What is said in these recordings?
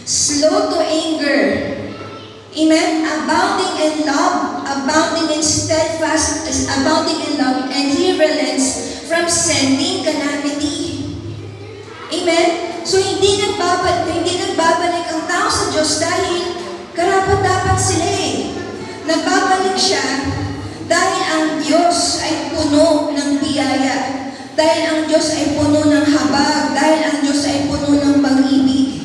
slow to anger, amen, abounding in love, abounding in steadfast, abounding in love, and He relents from sending calamity. Amen? So hindi nagbabalik ang tao sa Diyos dahil karapat-dapat sila eh. Nagbabalik siya dahil ang Diyos ay puno ng biyaya, dahil ang Diyos ay puno ng habag, dahil ang Diyos ay puno ng pag-ibig.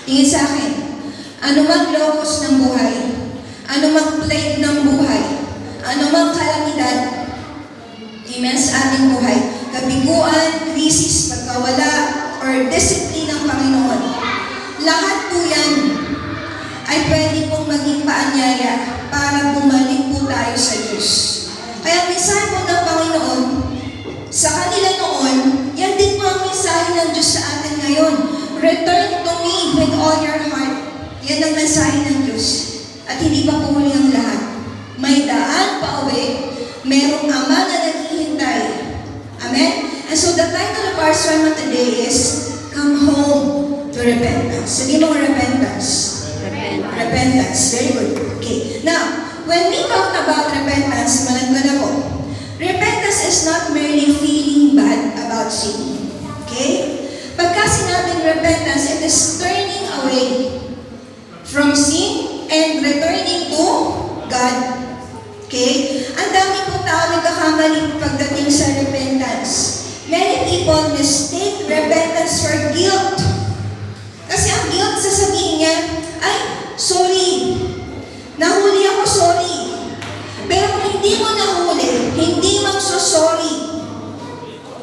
Tingin sa akin, anumang locus ng buhay, anumang plague ng buhay, anumang kalamidad, amen, sa ating buhay, kabiguan, krisis, pagkawala, or discipline ng Panginoon, lahat po yan ay pwede pong maging paanyaya para bumalik po tayo sa Diyos. Kaya ang mensahe po ng Panginoon, sa kanila noon, yan din po ang mensahe ng Diyos sa atin ngayon. Return to me with all your heart. Yan ang mensahe ng Diyos. At hindi pa po huli ang lahat. May daan pa uwi, merong Ama na naghihintay. Amen? And so the title of our sermon today is, Come Home to Repentance. Sabi mo repentance. Repentance. Very good. Okay. Now, when we talk about repentance, malagman ako, repentance is not merely feeling bad about sin. Okay? Pagka sinabing repentance, it is turning away from sin and returning to God. Okay? Ang dami po tao nagkakamali pagdating sa repentance. Many people mistake repentance for guilt. Kasi ang guilt, sasabihin niya, ay, sorry. Nahuli ako, sorry. Pero kung hindi mo nahuli, hindi magsusorry.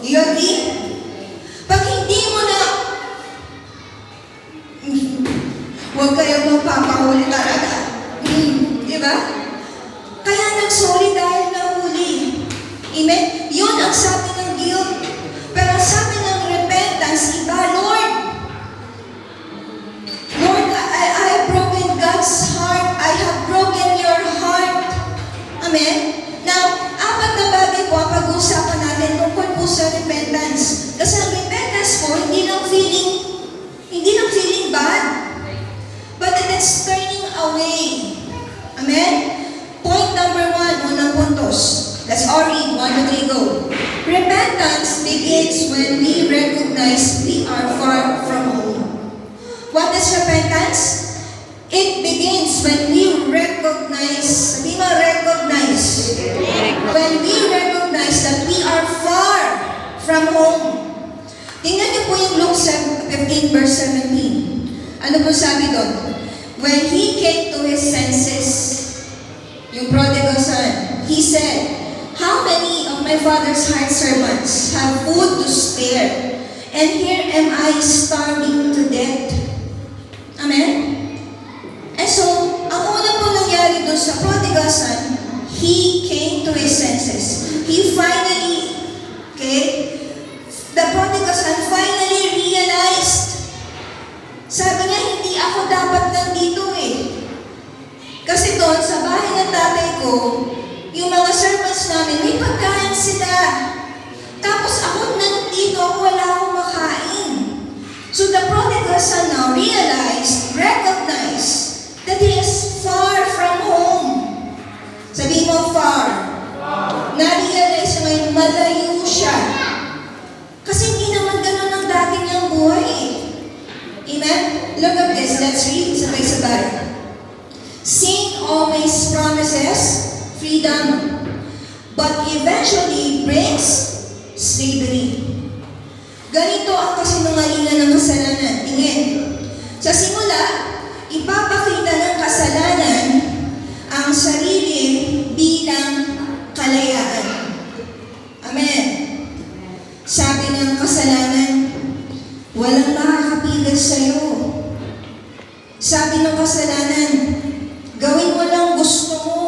You agree? Pag hindi mo na, huwag kayo magpapahuli talaga. Di ba? Kaya nagsorry dahil nahuli. Amen? Yun ang sabi ng guilt. Pero sabi ng repentance, iba, Lord, I have broken God's heart. I have broken your heart. Amen? Now, apat na bagay po ang pag-uusapan natin tungkol po sa repentance. Kasi ang repentance po, hindi lang feeling bad, but it is turning away. Amen? Point number 1, unang puntos. Let's all read. 1, 2, 3, go. Repentance begins when we recognize we are far from home. What is repentance? It begins when we recognize, sabi mo, recognize. When we recognize that we are far from home. Tingnan niyo po yung Luke 15 verse 17. Ano po sabi doon? When he came to his senses, yung prodigal son, he said, how many of my father's hired servants have food to spare, and here am I starving to death? Amen? And so, ang una po nangyari doon sa prodigal son, he came to his senses. He finally, the prodigal son finally realized, sabi niya, hindi ako dapat nandito eh. Kasi doon, sa bahay ng tatay ko, yung mga servants namin, may pagkain sila. Tapos ako nandito, wala akong makain. So the prodigal son now realized, recognized, that he is far from home. Sabihin mo, far. Na-realize niya ngayon, malayo siya. Kasi hindi naman ganun ang dati niyang buhay eh. Amen? Look at this. Let's read. Sabay-sabay. Sin always promises freedom, but eventually brings slavery. Ganito ang kasinungalingan ng kasalanan. Tingin. Sa simula, ipapakita ng kasalanan ang sarili bilang kalayaan. Amen. Sabi ng kasalanan, walang makakapigal sa'yo. Sabi ng kasalanan, gawin mo lang gusto mo.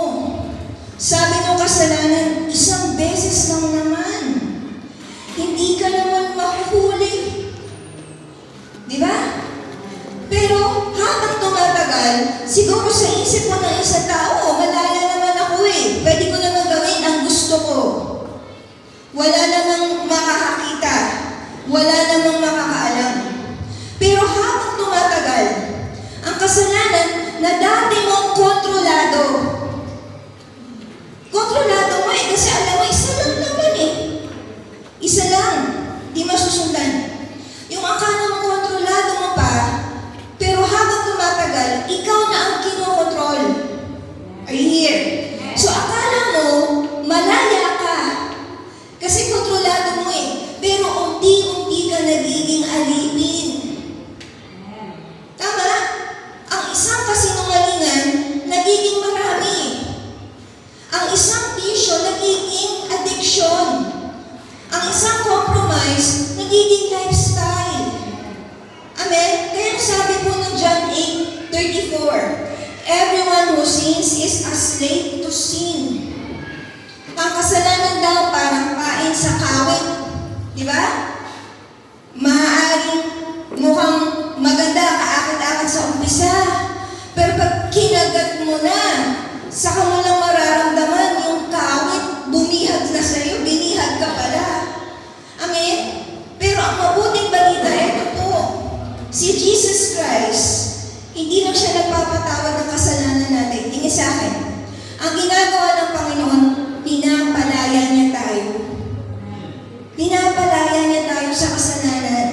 Sabi ng kasalanan, isang beses lang naman. Hindi ka naman mahuhuli. Di ba? Pero habang tumatagal, siguro sa isip mo ng isang tao, malaya naman ako eh. Pwede ko naman gawin ang gusto ko. Wala namang makakakita. Wala namang makakaalam. Pero habang tumatagal, Everyone who sins is a slave to sin. Ang kasalanan daw parang pain sa kawit. Di ba? Maaaring mukhang maganda, kaakit-akit sa umpisa. Pero pag kinagat mo na, saka mo lang mararamdaman yung kawit, bumihag na sa'yo, binihag ka pala. Amen? Pero ang mabuting balita, ito po, si Jesus Christ, hindi lang siya nagpapatawad ng kasalanan natin. Tingin sa akin, ang ginagawa ng Panginoon, pinapalaya niya tayo. Pinapalaya niya tayo sa kasalanan.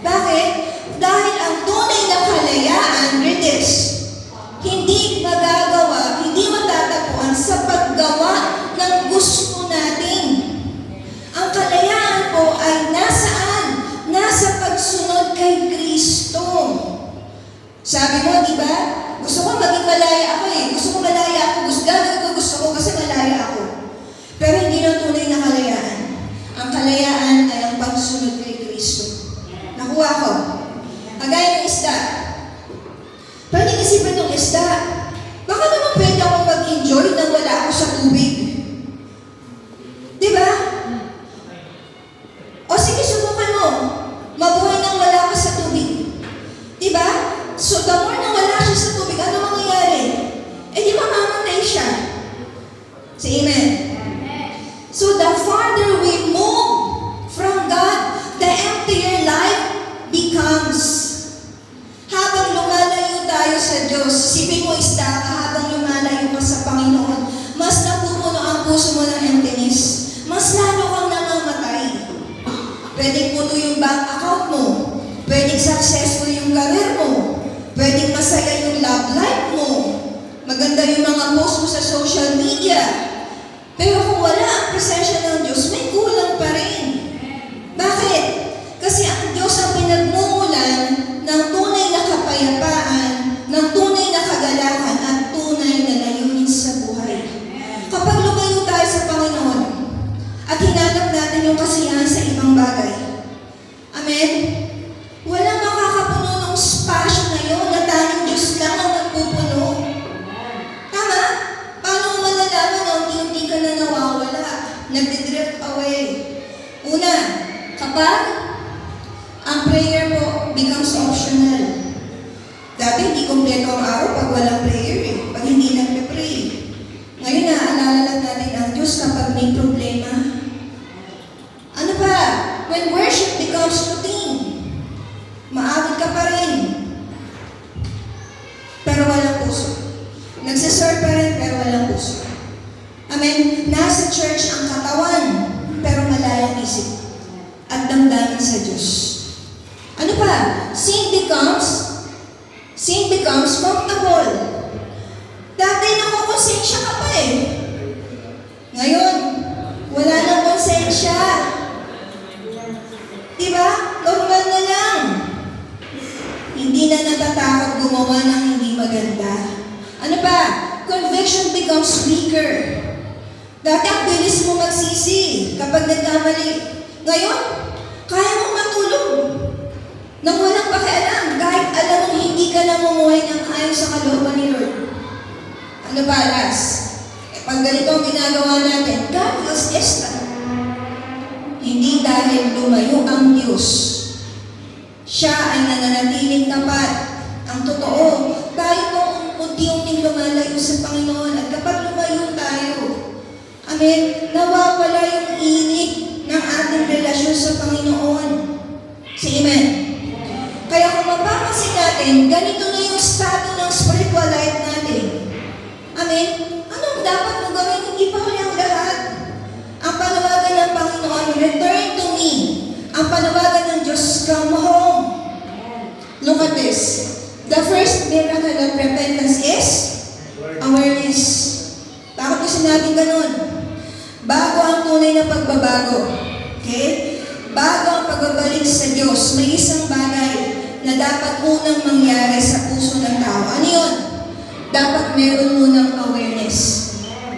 Bakit? Dahil ang tunay na kalayaan, British, hindi magagawa, hindi matatagpuan sa paggawa ng gusto natin. Ang kalayaan po ay nasaan? Nasa pagsunod kay Kristo. Sabi mo, di ba? Gusto ko maging malaya ako eh. Gusto ko malaya ako. Gusto ko kasi malaya ako. Pero hindi na tunay na kalayaan. Ang kalayaan ay ang pagsunod kay Kristo. Nakuha ko. Kagaya ng isda. Pwede isipin ng isda. Baka naman pwede akong mag-enjoy nang wala ako sa tubig. Di ba? O sige, subukan mo. Mabuhay nang wala ka sa tubig. Di ba? So, the more na wala siya sa tubig, ano mangyayari? Eh, di mamamatay siya. Say amen. So, the farther we move from God, the emptier life becomes. Habang lumalayo tayo sa Diyos, sipin mo isda ka, habang lumalayo ka sa Panginoon, mas napupuno ang puso mo ng emptiness. Mas lalo kang namamatay. Pwedeng puno yung bank account mo. Pwedeng successful yung career mo. Pwedeng masaya yung love life mo. Maganda yung mga post mo sa social media. Pero kung wala ang presensya ng Diyos, may kulang pa rin. Bakit? Kasi ang Diyos ang pinagmumulan ng tunay na kapayapaan, ng tunay na kagalakan, at tunay na layunin sa buhay. Kapag lumayo tayo sa Panginoon, at hinanap natin yung kasiyahan sa ibang bagay, amen? Walang makakapuno ng spasyo na yun na tanging Diyos lang ang nagpupuno. Tama? Paano mo malalaman na hindi ka na nawawala? Nagdidrift away. Una, kapag ang prayer po becomes optional. Dati hindi kompleto ang araw pag walang prayer eh. Pag hindi nagpe-pray. Ngayon naaalala lang natin ang Diyos kapag may problema. Ano pa? When worship becomes routine. Maabot ka pa rin. Pero walang puso. Nagsiserve pa rin pero walang puso. Amen? Nasa church ang katawan, pero malayang isip. At damdamin sa Diyos. Ano pa? Sin becomes comfortable. Dati nakukonsensya ka pa eh. Ngayon, wala nang konsensya. Diba? Normal na lang. Hindi na natatakot gumawa ng hindi maganda. Ano pa? Conviction becomes weaker. Dati ang bilis mo magsisi kapag nagkamali. Ngayon, kaya mong matulog. Nang walang pakialam, kahit alam mong hindi ka namumuhay ng ayon sa kalooban ni Lord. Ano ba, alas? Pag ganito ang ginagawa natin, God feels distant. Hindi dahil lumayo ang Diyos. Siya ay nananatiling tapat. Ang totoo, tayo po unti-unting lumalayo sa Panginoon. At kapag lumayo tayo, amen, nawawala yung init ng ating relasyon sa Panginoon. Say amen. Kaya kung mapapansin natin, ganito na yung estado ng spiritual life natin. Amen? Anong dapat mo gawin? Hindi pa huli ang lahat. Ang panawagan ng Panginoon, return to me. Ang panawagan ng Diyos, come home. Look at this. The first miracle of repentance is awareness. Bakit ko sinabing ganun? Bago ang tunay na pagbabago. Okay? Bago ang pagbabalik sa Diyos, may isang bagay na dapat unang mangyari sa puso ng tao. Ano yun? Dapat meron munang awareness.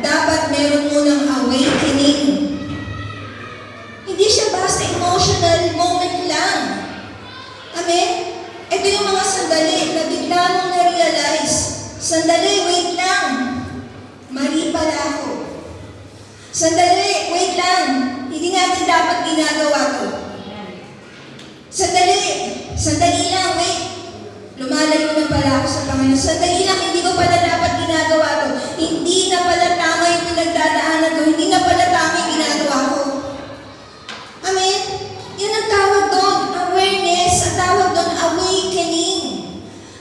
Dapat meron munang awakening. Hindi siya basta emotional moment lang. Amen? Ito yung mga sandali na bigla mong na-realize, Sandali, wait lang. Mali pala ako. Sandali, wait lang. Hindi natin dapat ginagawa to. Sandali lang, wait. Lumalayo na pala ako sa Panginoon. Sandali lang, hindi ko pala dapat ginagawa to. Hindi na pala tama yung pinagdadaanan ko. Hindi na pala tama yung ginagawa ko. Amen? Yan ang tawag doon, awareness. Ang tawag doon, awakening.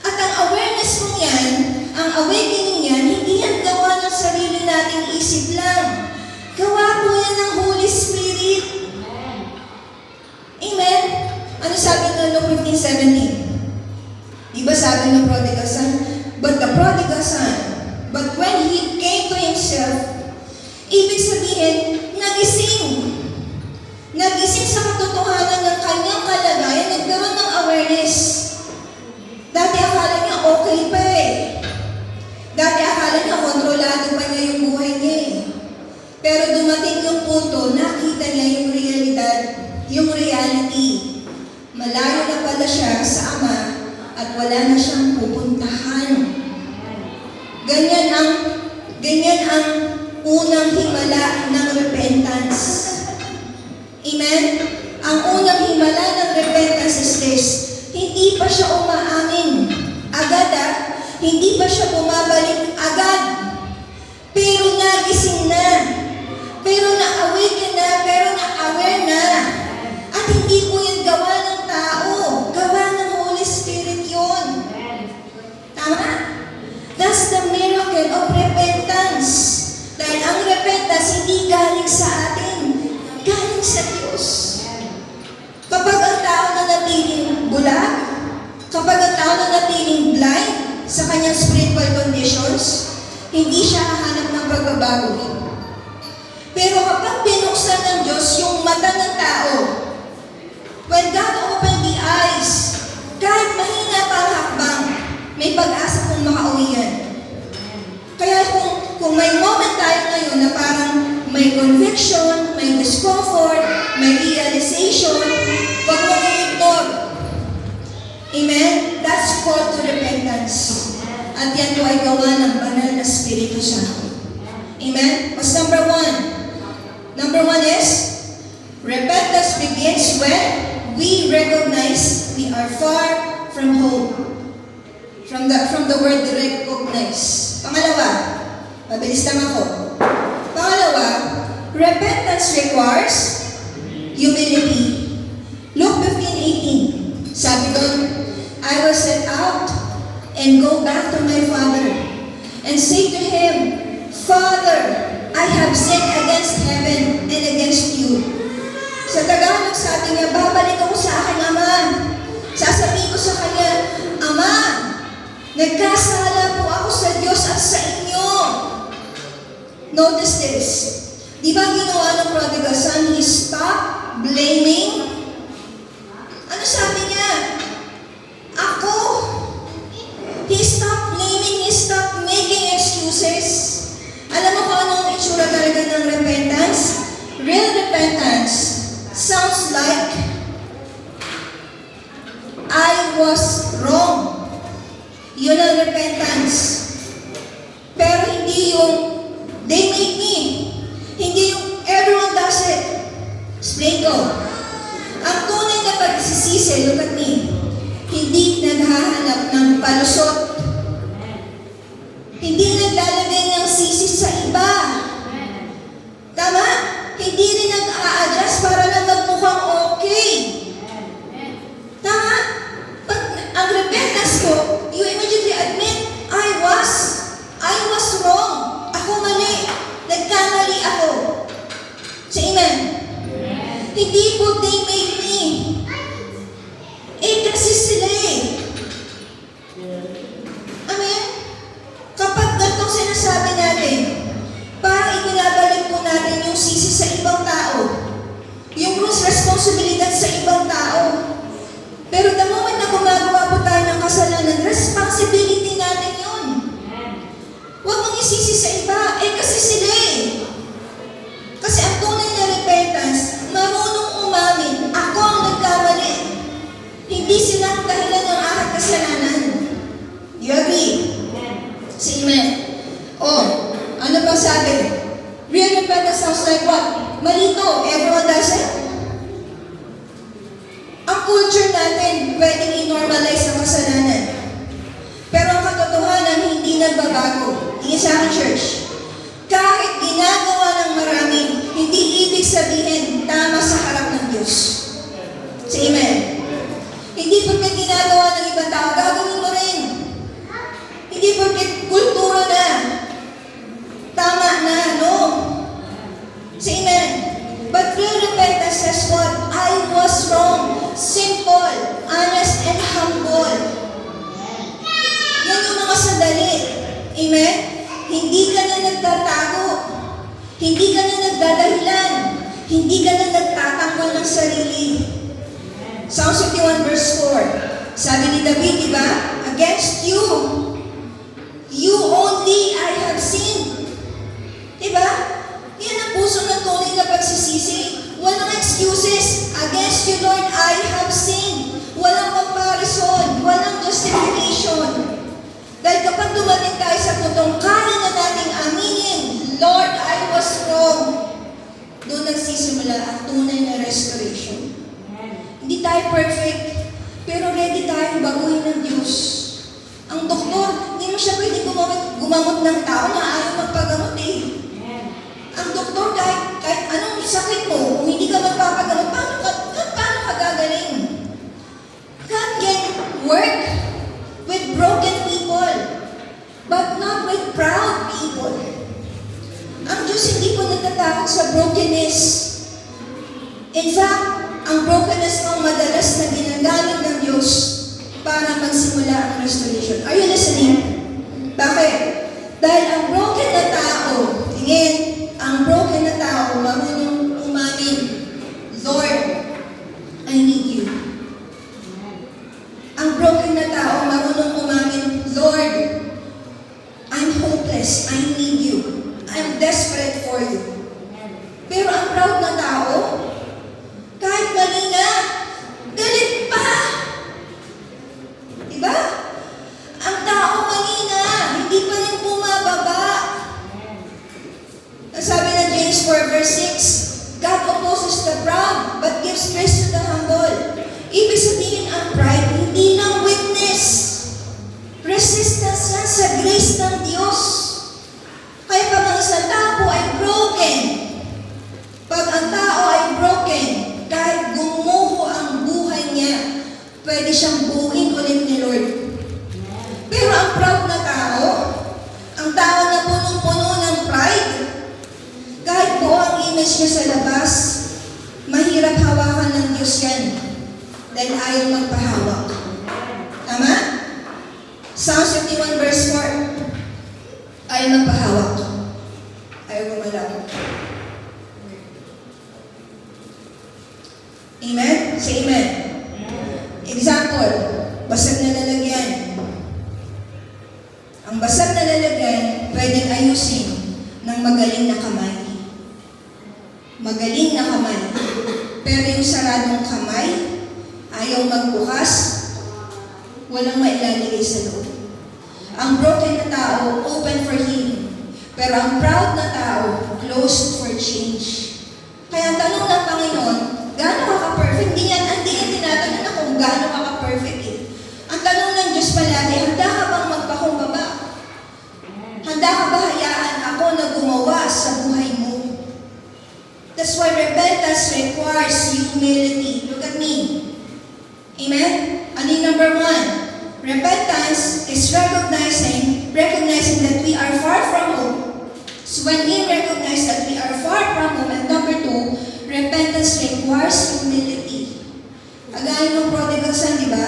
At ang awareness mo yan, ang awakening yan, hindi yan gawa ng sarili nating isip lang. Gawa po yan ng Holy Spirit. Amen? Ano sabi ng Luke 15:17? Diba sabi ng prodigal son? But when he came to himself, ibig sabihin, nagising. Nagising sa katotohanan ng kanyang kalagayan, nagkaroon ng awareness. Dati akala niya okay pa eh. Dati akala niya kontrolado pa niya yung buhay niya eh. Pero dumating yung punto, nakita niya yung realidad, yung reality. Malayo na pala siya sa Ama at wala na siyang pupuntahan. Ganyan ang unang himala ng repentance. Amen? Ang unang himala ng repentance is this. Hindi pa siya umaamin agad hindi pa siya bumabalik agad. Pero nagising na. Pero na-awaken na. Pero na-aware na. At hindi po yan gawa ng tao. Gawa ng Holy Spirit yun. Tama? That's the miracle of repentance. Dahil ang repentance hindi galing sa atin. Galing sa Diyos. Kapag ang tao na natiling bulag, kapag ang tao na natiling blind sa kanyang spiritual conditions, hindi siya hahanap ng pagbabago. Pero kapag binuksan ng Diyos yung mata ng tao, when God opened the eyes, kahit mahina pa ang hakbang, may pag-asa kung makauwi yan. Kaya kung may moment tayo ngayon na parang may conviction, may discomfort, may realization, huwag mo i-ignore. Amen? That's called to repentance. At yan po ay gawa ng banal na Espiritu Santo. Amen? What's number one? Number one is, repentance begins when we recognize we are far from home. From the word recognize. Pangalawa, mabilis lang ako. Pangalawa, repentance requires humility. Luke 15:18. Sabi doon, I will set out and go back to my father and say to him, Father, I have sinned against heaven and against you. Sa Tagalog, sabi niya, babalik ako sa aking ama. Sasabihin ko sa kanya, Ama, nagkasala po ako sa Diyos at sa inyo. Notice this. Di ba ginawa ng prodigal son? He stopped blaming. Ano sabi niya? Ako. He stopped blaming. He stopped making excuses. Alam mo kung anong itsura talaga ng repentance? Real repentance sounds like, I was wrong. Yun ang repentance. Pero hindi yung, they made me. Hindi yung, everyone does it. Explain ko. Ang tunay na pagsisisi, look at me, hindi naghahanap ng palusot. Hindi naglalagay ng sisi sa iba. Tama? Hindi rin nag-a-adjust para lang magmukhang okay. Tama? Pag ang repentance ko, you immediately admit, I was wrong. Ako mali. Nagkamali ako. Say amen. Hindi po they made me. Kasi sila eh. Amen? Kapag ganitong sinasabi natin, parang ibinabalik po natin yung sisi sa ibang tao. Yung responsibilidad sa ibang tao. Pero the moment na gumagawa po tayo ng kasalanan, responsibility natin yun. Huwag mong isisi sa iba. Kasi sila eh. Kasi ang tunay na repentance, marunong umamin, ako ang nagkamali. Hindi sila ang dahilan ng aking kasalanan. You agree? Say amen. Oh, ano bang sabi? Real repentance sounds like what? Malito. Everyone does it? Ang culture natin, pwedeng i-normalize ang kasalanan. Pero ang katotohanan, hindi nagbabago. Tingin sa akin, church. Kahit ginagawa ng marami, hindi ibig sabihin tama sa harap ng Diyos. Say amen. Hindi porket ginagawa ng ibang tao, gagawin mo rin. Hindi porket kultura na, tama na, no? Say amen. But real repentance says what? I was wrong. Simple, honest, and humble. Yan yung mga sandali. Amen? Hindi ka na nagtatago. Hindi ka na nagdadahilan. Hindi ka na nagtatanggol ng sarili. Psalm 51 verse 4. Sabi ni David, di ba? Against you, you only I have sinned. Di ba? Yan ang puso ng tunay na pagsisisi. Walang excuses. Against you, Lord, I have sinned. Walang comparison. Walang justification. Dahil kapag dumating tayo sa puntong kaya na nating aminin, Lord, I was wrong. Doon nagsisimula ang tunay na restoration. Hindi tayo perfect, pero ready tayo baguhin ng Diyos. Ang doktor, hindi mo siya pwede gumamot ng tao na ayaw magpagamot eh. Ang doktor, kahit anong sakit mo, kung hindi ka magpapagamot, paano ka gagaling? God can work with broken people, but not with proud people. Ang Diyos hindi po natatakot sa brokenness. In fact, ang brokenness ang madalas na ginagamit ng Diyos para magsimula ang restoration. Are you listening? Bakit? Dahil ang broken na tao, tingin, ang broken na tao, marunong umamin, Lord, I need you. Ang broken na tao, marunong umamin, Lord, I'm hopeless, I need you. I'm desperate for you. Pero ang proud na tao, kahit mali na, galit pa. Diba? Ang tao mali na, hindi pa rin bumababa. Sabi na James 4 verse 6, God opposes the proud, but gives grace to the humble. Ibig sabihin ang pride, hindi lang weakness. Resistance yan sa grace ng Diyos. Kaya pag ang isang tao ay broken, pag ang tao ay broken, kahit gumuho ang buhay niya, pwede siyang buuin ulit ni Lord. Pero ang proud na tao, ang tao na punong-puno ng pride, kahit buo ang image niya sa labas, mahirap hawakan ng Diyos yan. Dahil ayaw magpahawak. Tama? Psalm 51 verse 4. Ayaw magpahawak. Ayaw gumalaw. Amen? Say amen. Example, basag na lalagyan. Ang basag na lalagyan, pwedeng ayusin ng magaling na kamay. Magaling na kamay. Pero yung saradong kamay, ayaw magbukas, walang mailalagay sa loob. Ang broken na tao, open for healing. Pero ang proud na tao, closed for change. Kaya ang tanong ng Panginoon, gaano ka ka-perfect? Hindi yan tinatanong na kung gaano ka ka-perfect eh. Ang tanong ng Diyos palagi, handa ka bang magpakumbaba? Handa ka ba hayaan ako na gumawa sa buhay mo? That's why repentance requires humility. Look at me. Amen? Ano yung number 1? Repentance is recognizing that we are far from home. So when we recognize that we are far from home, and number 2, repentance requires humility. Agaya ng prodigal son, di ba?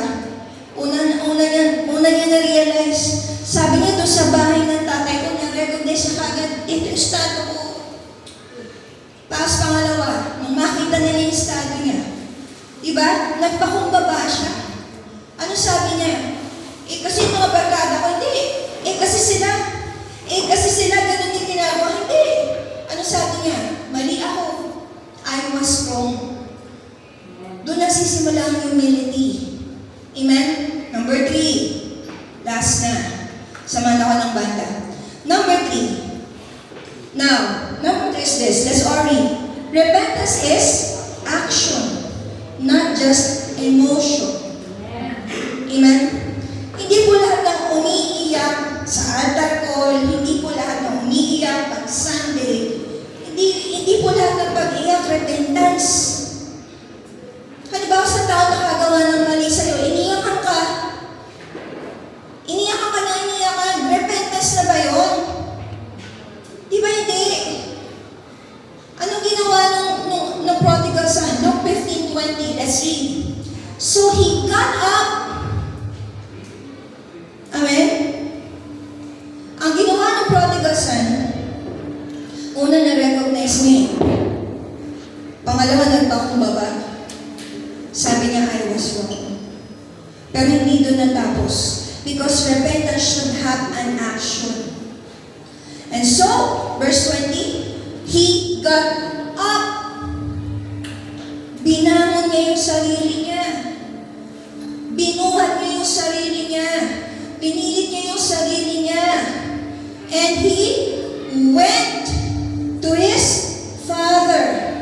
Una niya na-realize. Sabi niya doon sa bahay ng tatay ko, na-recognize siya kagad, ito yung estado ko. Tapos pangalawa, nung makita nila yung estado niya, diba? Nagpakumbaba siya. Ano sabi niya? Kasi mga barkada ko, hindi. Kasi sila, ganun din ginagawa, hindi. Ano sabi niya? Mali ako. I was wrong. Doon nagsisimula ang humility. Amen? Number 3. Samahan ako ng banda. Number 3. Now, number 3 is this. Let's all read. Repentance is action, not just emotion. Amen? Hindi po lahat ng umiiyak sa altar call, hindi po lahat ng umiiyak pag Sunday, hindi po lahat ng pag-iyak repentance. Halimbawa sa tao nakagawa ng mali sa'yo, iniyakan ka. Iniyakan ka na iniyakan. Repentance na ba yun? Di ba hindi? Anong ginawa ng prodigal son? Luke 15:20. Let's read. So he got up. Amen? Ang ginawa ng prodigal son, una na-recognize niya. Pangalawa, nagpakumbaba. Sabi niya, I was wrong. Pero hindi doon natapos. Because repentance should have an action. And so, verse 20, he got up. Binangon niya yung sarili niya. Binuhat niya yung sarili niya. Pinilit niya yung sarili niya. And he went to his father.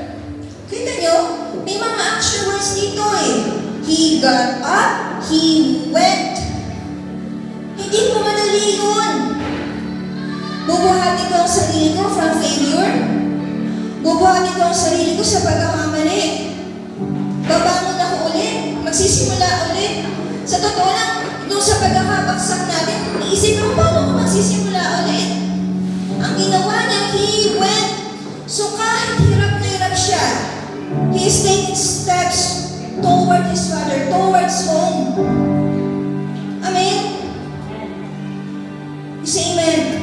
Kita niyo? May mga action words dito eh. He got up, he went. Hindi po madali yun. Bubuhatin ko ang sarili ko from failure. Bubuhatin ko ang sarili ko sa pagkakamali. Babangon ako ulit. Magsisimula ulit. Sa totoo lang, nung sa pagkakabagsak natin, iisip ko, paano ko magsisimula ulit? Ang ginawa niya, he went. So kahit hirap na hirap siya, he is taking steps toward his father, towards home. Amen? You say amen?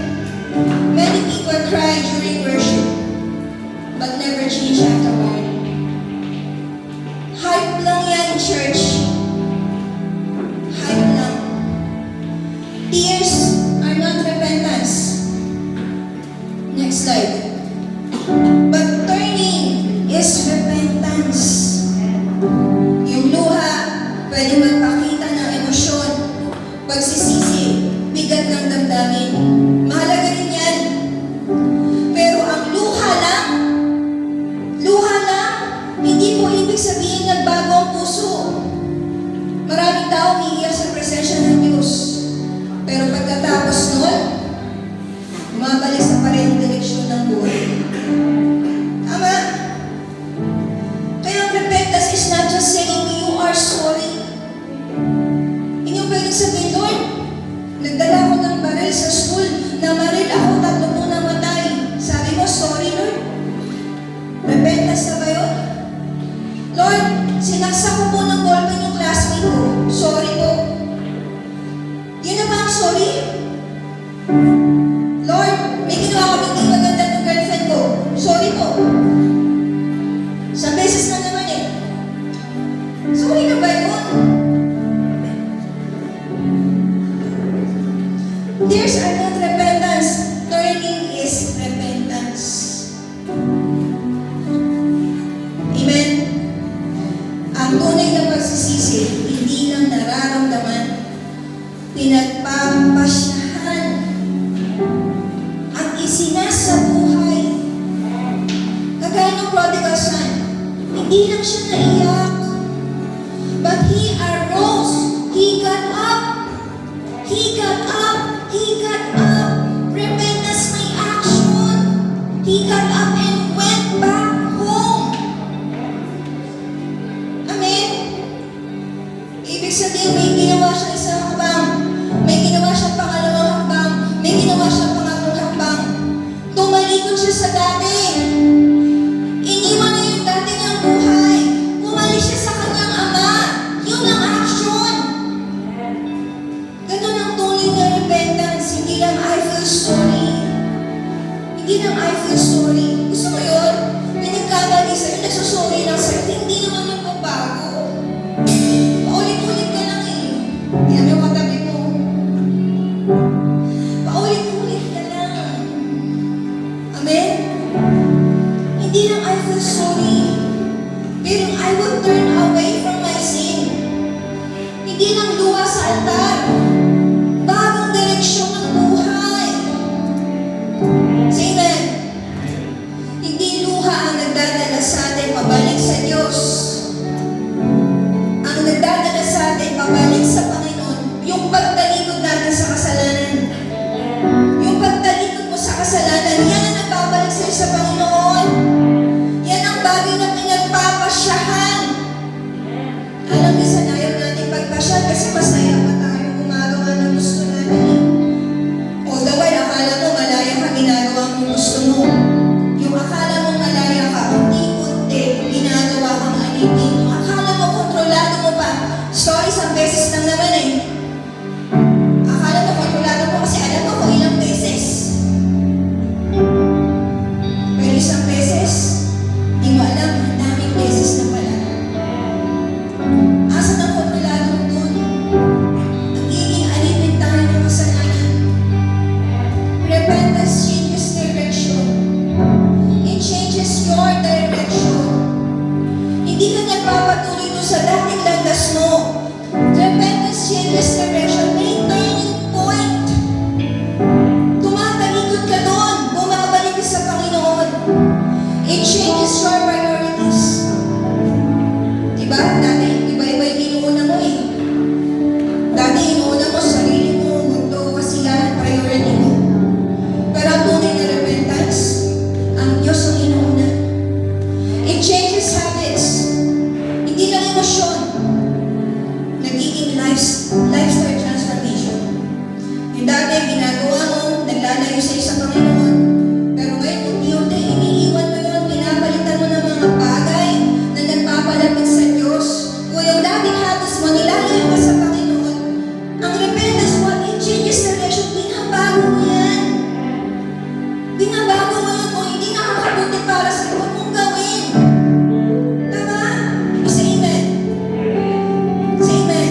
Many people cry during worship, but never change afterward. Hype lang yan, church. Hype lang. Tears are not repentance. Next slide. But turning is repentance. Yung luha, pwede magpakita ng emosyon. Pagsisisi, bigat ng damdamin. Mahalaga rin yan. Pero ang luha lang, hindi po ibig sabihin nagbago ang puso. Maraming tao umiiyak sa presensya ng Diyos. Pero pagkatapos nun, bumabalik sa parehong direksyon ng buhay. Tama? Kaya ang repentance is not just saying you are sorry. Hindi mo pwedeng sabihin, Lord, nagdala ko ng baril sa school, namaril ako, 3 po namatay. Sabi mo, sorry Lord. Repentance na ba yun? Lord, sinaksak ko po ng ballpen yung classmate ko. Sorry po. Yun na ba ang sorry? Lord, may ginawa kami di maganda ng girlfriend ko. Sorry po. Sa beses na naman eh. Sorry na ba yun? Tears are not repentance. Turning is repentance. Amen? Ang tunay na pagsisisi, hindi lang nararamdaman, pinagpapasyahan at isinasabuhay. Kagaya ng prodigal son, hindi lang siya naiyak, but he arose, he got up, he got up, he got up. Repentance may action. He got up and went back home. Amen? Ibig sabihin, may ginawa siya isang hakbang, may ginawa siya pangalawang hakbang, may ginawa siya pangatlong hakbang. Tumalikod siya sa dati. Iniwan na yung dati niyang buhay. Umalis siya sa kanyang ama. Yun ang action. Ganun ang tunay na repentance. Hindi lang I feel sorry. Hindi lang I feel sorry. Gusto mo yun? May nagkamali sa'yo, nagsusorry lang sa'yo. Hindi naman yung babago. Paulit-ulit ka lang eh. Yan yung katabi mo. Paulit-ulit ka lang. Amen? Hindi lang I feel sorry. Pero I will turn away from my sin. Hindi lang luha sa altar. Bagong direksyon ng buhay. sa'yo sa Panginoon. Pero ngayon, unti-unti, iniiwan mo yun, pinapalitan mo ng mga bagay na nagpapalapit sa Diyos. Kung yung dating habits mo, nilalayo ka sa Panginoon, ang repentance mo, it changes the direction, binabago mo yan. Binabago mo yun kung hindi nakakabuti para sa iyo, huwag mong gawin. Tama? Say amen. Say amen.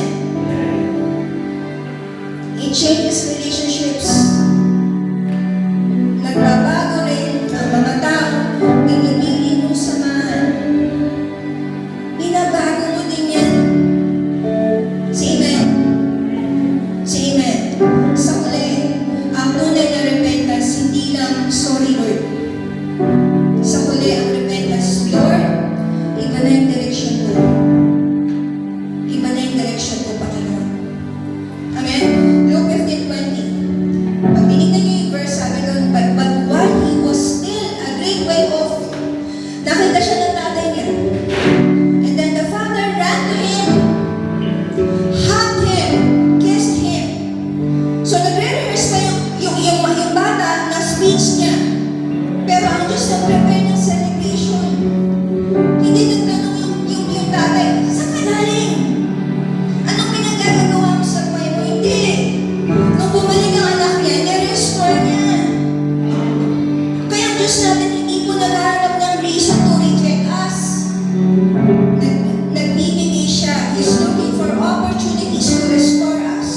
It changes relationships. Nagbabago rin ang mga tao, pinipili mong samahan. Binabago mo din yan. Say amen. Say amen. Sa huli, ang tunay na repentance, hindi lang, sorry Lord. Sa huli, ang repentance, Lord, iba na yung direction ko. Iba na yung direction ko, Panginoon. Amen? Luke 15:20. Pag tinignan niyo yung verse, sabi doon, but while he was still a great way off, nakita siya ng tatay niya. And then the father ran to him, hugged him, kissed him. So nagre-rehearse pa yung bata na speech niya. Pero ang Diyos nag-prepare ng celebration. Hindi nagtanong yung tatay, saan ka galing? Anong pinagagagawa mo sa buhay mo? Hindi. Nung bumalik ang anak niya, nire-restore niya. Kaya ang Diyos natin hindi po naghahanap ng reason to reject us. Nagbibigay siya. He's looking for opportunities to restore us.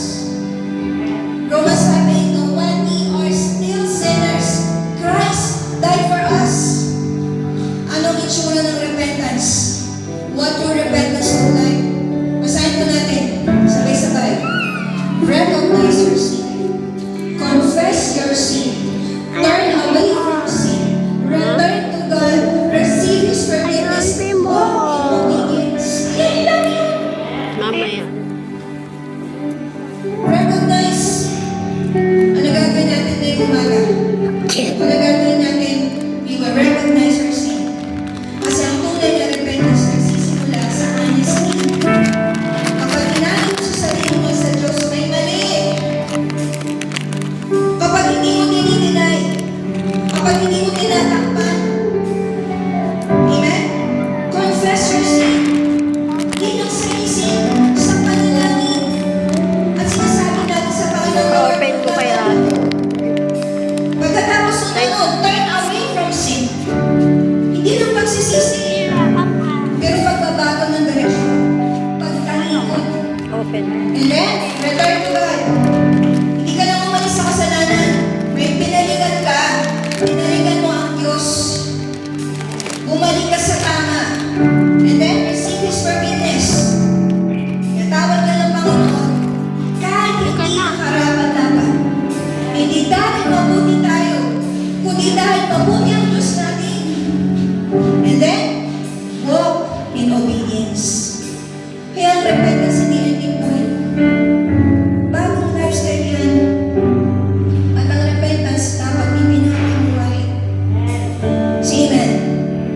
Romans 5:8, no, when we are still sinners, Christ died for us. Anong itsura ng repentance? What true repentance look like? Basahin po natin. Sabay-sabay. Recognize your sin. Confess your sin. Turn away from sin. Return to God. Receive His forgiveness. Walk in obedience. Yan lang yun. Mamaya. Recognize. Ano gagawin natin ngayong umaga? Ano gagawin natin? We will recognize our sin. Kasi ang tunay na repentance nagsisimula sa honesty. Kapag inamin mo sa sarili mo sa Diyos, may mali. Kapag hindi mo dinideny, kapag hindi mo tinatakpan. Amen? Confess your sin. Hindi lang sa isin, sa panalangin. At sinasabi natin sa Panginoon, Lord, Open ko kaya. pagkatapos ng ano, turn away from sin. Hindi lang pagsisisi, pero pagbabago ng direksyon. Pagtalikod. Open. And then, return to God. Hindi ka lang umalis sa kasalanan. May pinaligan ka, pinaligan mo ang Diyos. Bumalik ka sa tama. And then, receive His forgiveness. Natawag ka ng Panginoon. Kahit hindi karapat-dapat. Hindi dahil mabuti tayo, kundi dahil mabuti ang Diyos natin. And then, walk in obedience. Kaya ang repentance hindi ending point. Bagong lifestyle yan. At ang repentance dapat ipinapamuhay. Say amen.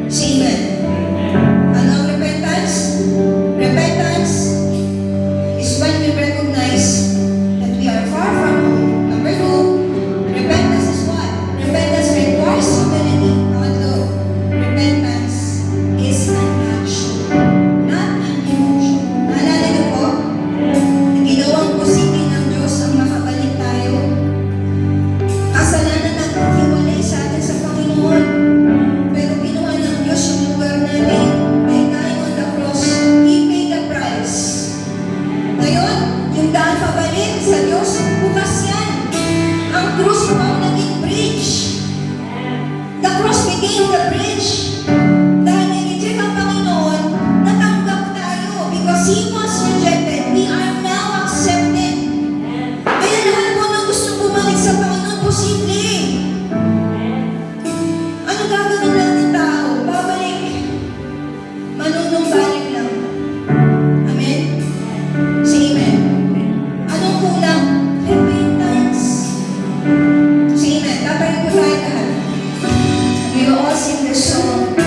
Say amen. Ano ang repentance? Repentance is when we recognize that we are far from home. Number 2, repentance is what? Repentance requires humility. Pangatlo, repentance is an action, not an emotion. Naalala niyo po? Ginawang posible ng Diyos ang makabalik tayo. Kasalanan na hiwalay sa atin sa Panginoon. Pero kinuha ng Diyos yung lugar natin. By dying on the cross, He paid the price. Ngayon, yung daan pabalik sa Diyos, bukas yan. Ang cross po ang naging bridge. The cross became the bridge.